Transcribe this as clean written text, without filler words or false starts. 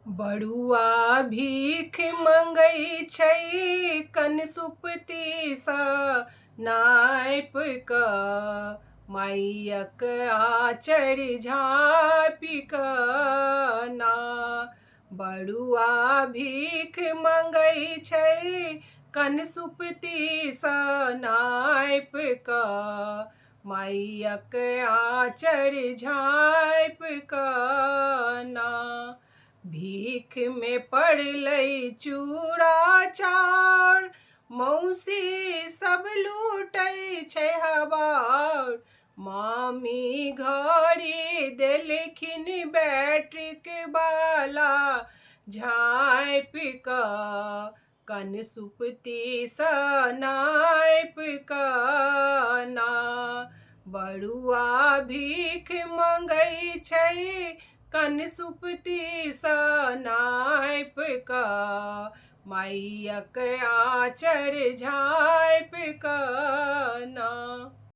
बड़ुआ भीख मंगै छै कन सुपती सा नाइप कऽ मायक आचर झाँपि कऽ ना। बड़ुआ भीख मंगै छै कन सुपती सा नाइप कऽ मायक आचर झाँपि कऽ ना। भीख में पड़लै चूड़ा चाउर मौसी सब लूटै छै हबार। मामी घड़ी देलखिन बैट्रिक वाला झाँपि कऽ कन सुपती सा नाइप कऽ ना। बड़ुआ भीख मंगै छै कन सुपती सा नाइप कऽ मायक आचर झाँपि कऽ